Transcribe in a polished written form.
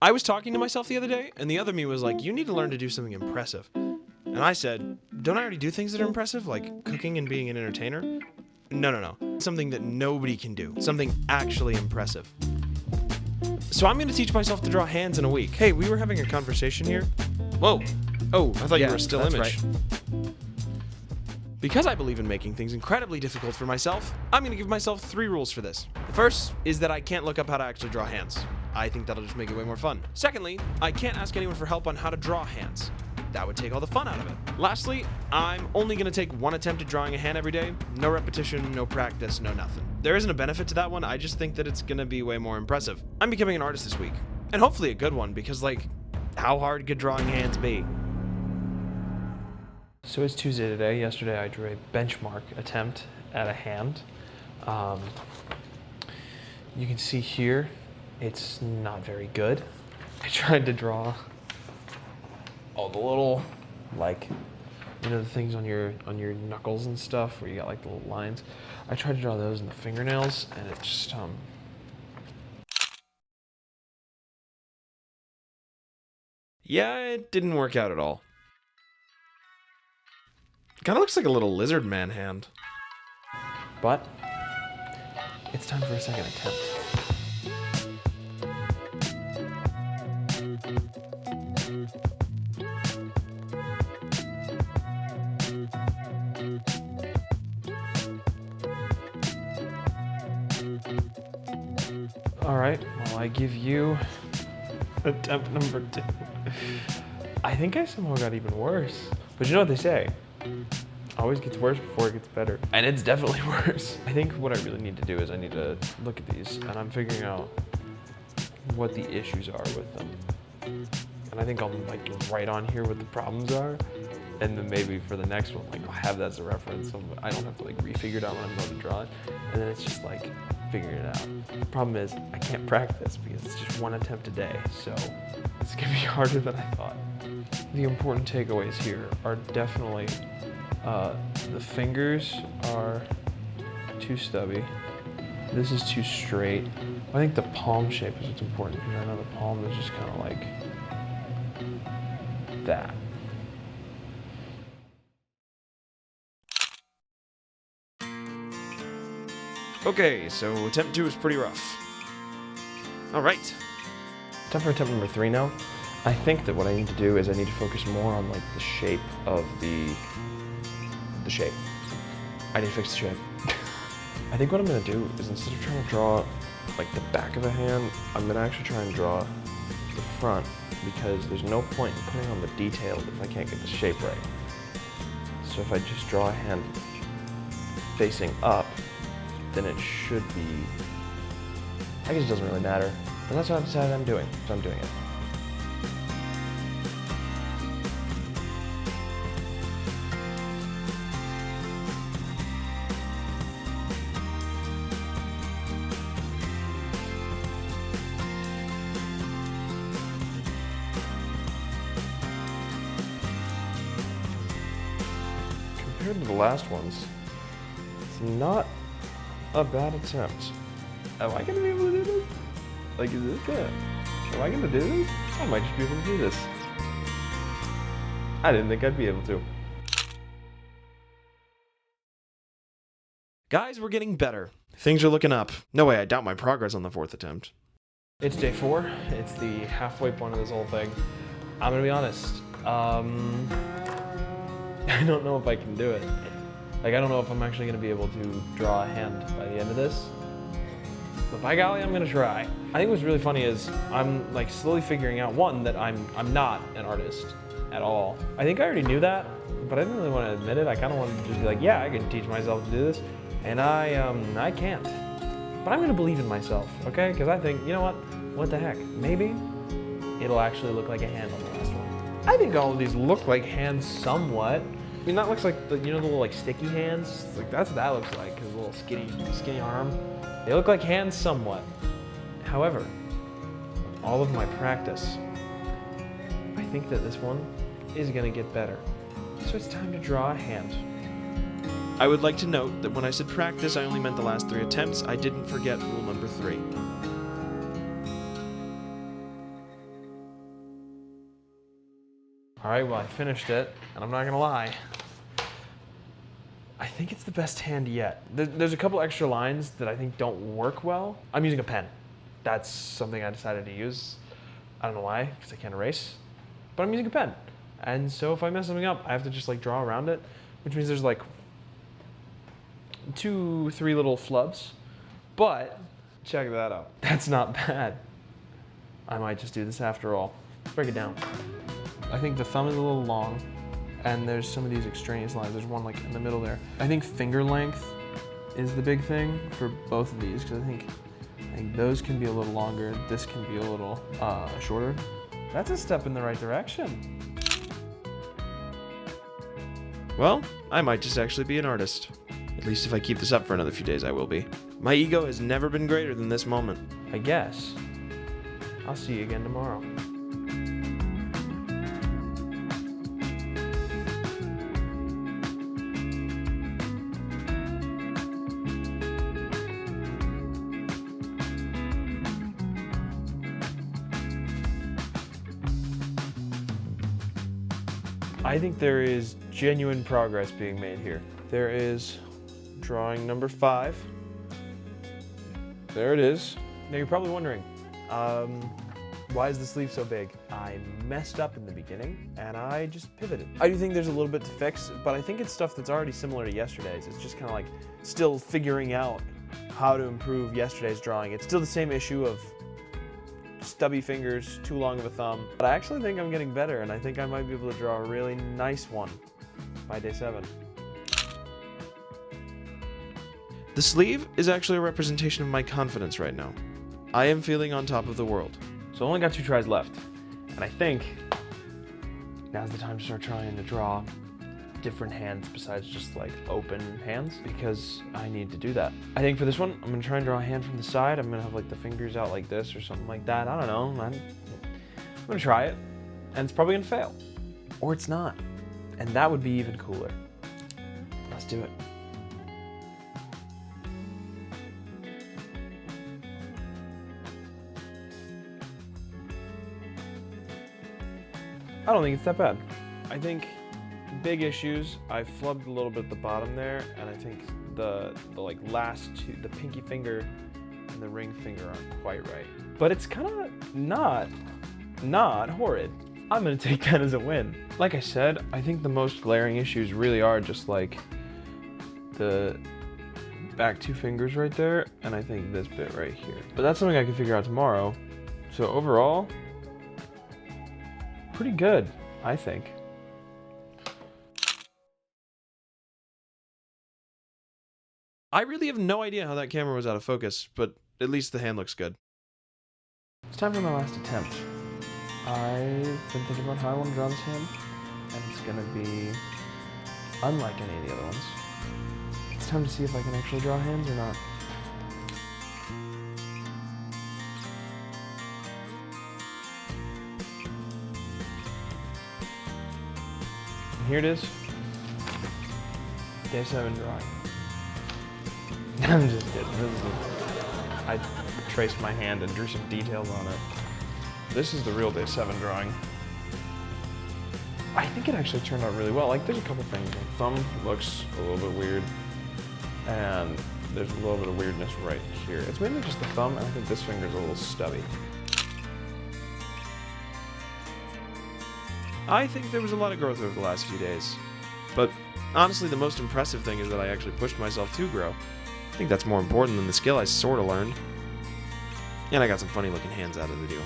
I was talking to myself the other day, and the other me was like, you need to learn to do something impressive. And I said, don't I already do things that are impressive, like cooking and being an entertainer? No. Something that nobody can do. Something actually impressive. So I'm going to teach myself to draw hands in a week. Hey, we were having a conversation here. Whoa. Oh, I thought you were a still image. Right. Because I believe in making things incredibly difficult for myself, I'm going to give myself 3 rules for this. The first is that I can't look up how to actually draw hands. I think that'll just make it way more fun. Secondly, I can't ask anyone for help on how to draw hands. That would take all the fun out of it. Lastly, I'm only going to take 1 attempt at drawing a hand every day. No repetition, no practice, no nothing. There isn't a benefit to that one, I just think that it's going to be way more impressive. I'm becoming an artist this week. And hopefully a good one, because how hard could drawing hands be? So it's Tuesday today. Yesterday I drew a benchmark attempt at a hand. You can see here, it's not very good. I tried to draw all the little, the things on your knuckles and stuff where you got the little lines. I tried to draw those in the fingernails, and it just Yeah, it didn't work out at all. Kind of looks like a little lizard man hand. But it's time for a second attempt. All right, well, I give you attempt number 2. I think I somehow got even worse. But you know what they say? Always gets worse before it gets better. And it's definitely worse. I think what I really need to do is I need to look at these, and I'm figuring out what the issues are with them. And I think I'll write on here what the problems are, and then maybe for the next one, I'll have that as a reference. So I don't have to refigure it out when I'm going to draw it. And then it's just figuring it out. The problem is I can't practice because it's just 1 attempt a day. So it's gonna be harder than I thought. The important takeaways here are definitely the fingers are too stubby. This is too straight. I think the palm shape is what's important, because I know the palm is just kind of like that. Okay, so attempt 2 is pretty rough. All right. Time for attempt number 3 now. I think that what I need to do is I need to focus more on the shape of the shape. I need to fix the shape. I think what I'm gonna do is, instead of trying to draw the back of a hand, I'm gonna actually try and draw the front, because there's no point in putting on the detail if I can't get the shape right. So if I just draw a hand facing up, then it should be, I guess it doesn't really matter, but that's what I've decided I'm doing, so I'm doing it. Compared to the last ones, it's not a bad attempt. Am I gonna be able to do this? Is this good? Am I gonna do this? I might just be able to do this. I didn't think I'd be able to. Guys, we're getting better. Things are looking up. No way, I doubt my progress on the 4th attempt. It's day 4. It's the halfway point of this whole thing. I'm gonna be honest. I don't know if I can do it. I don't know if I'm actually gonna be able to draw a hand by the end of this. But by golly, I'm gonna try. I think what's really funny is I'm slowly figuring out, one, that I'm not an artist at all. I think I already knew that, but I didn't really want to admit it. I kind of wanted to just be yeah, I can teach myself to do this, and I can't. But I'm gonna believe in myself, okay? Because I think, you know what the heck? Maybe it'll actually look like a hand on the last one. I think all of these look like hands somewhat. I mean, that looks like the little sticky hands. That's what that looks like. His little skinny arm. They look like hands somewhat. However, with all of my practice, I think that this one is gonna get better. So it's time to draw a hand. I would like to note that when I said practice, I only meant the last 3 attempts. I didn't forget rule number 3. All right, well, I finished it, and I'm not gonna lie. I think it's the best hand yet. There's a couple extra lines that I think don't work well. I'm using a pen. That's something I decided to use. I don't know why, because I can't erase, but I'm using a pen. And so if I mess something up, I have to just like draw around it, which means there's like 2-3 little flubs, but check that out. That's not bad. I might just do this after all. Let's break it down. I think the thumb is a little long, and there's some of these extraneous lines. There's one like in the middle there. I think finger length is the big thing for both of these, because I think those can be a little longer. This can be a little shorter. That's a step in the right direction. Well, I might just actually be an artist. At least if I keep this up for another few days, I will be. My ego has never been greater than this moment. I guess. I'll see you again tomorrow. I think there is genuine progress being made here. There is drawing number 5. There it is. Now you're probably wondering, why is the sleeve so big? I messed up in the beginning and I just pivoted. I do think there's a little bit to fix, but I think it's stuff that's already similar to yesterday's. It's just kind of like still figuring out how to improve yesterday's drawing. It's still the same issue of stubby fingers, too long of a thumb. But I actually think I'm getting better, and I think I might be able to draw a really nice one by day 7. The sleeve is actually a representation of my confidence right now. I am feeling on top of the world. So I only got 2 tries left, and I think now's the time to start trying to draw different hands besides just like open hands, because I need to do that. I think for this one, I'm gonna try and draw a hand from the side. I'm gonna have like the fingers out like this or something like that. I don't know. I'm gonna try it, and it's probably gonna fail. Or it's not. And that would be even cooler. Let's do it. I don't think it's that bad. I think big issues, I flubbed a little bit at the bottom there, and I think the like last 2, the pinky finger and the ring finger aren't quite right. But it's kind of not horrid. I'm gonna take that as a win. Like I said, I think the most glaring issues really are just like the back 2 fingers right there, and I think this bit right here. But that's something I can figure out tomorrow. So overall, pretty good, I think. I really have no idea how that camera was out of focus, but at least the hand looks good. It's time for my last attempt. I've been thinking about how I want to draw this hand, and it's gonna be unlike any of the other ones. It's time to see if I can actually draw hands or not. And here it is. Day 7 drawing. I'm just kidding. I traced my hand and drew some details on it. This is the real day 7 drawing. I think it actually turned out really well. Like, there's a couple things. The thumb looks a little bit weird, and there's a little bit of weirdness right here. It's mainly just the thumb, and I think this finger's a little stubby. I think there was a lot of growth over the last few days. But honestly, the most impressive thing is that I actually pushed myself to grow. I think that's more important than the skill I sort of learned. And I got some funny looking hands out of the deal.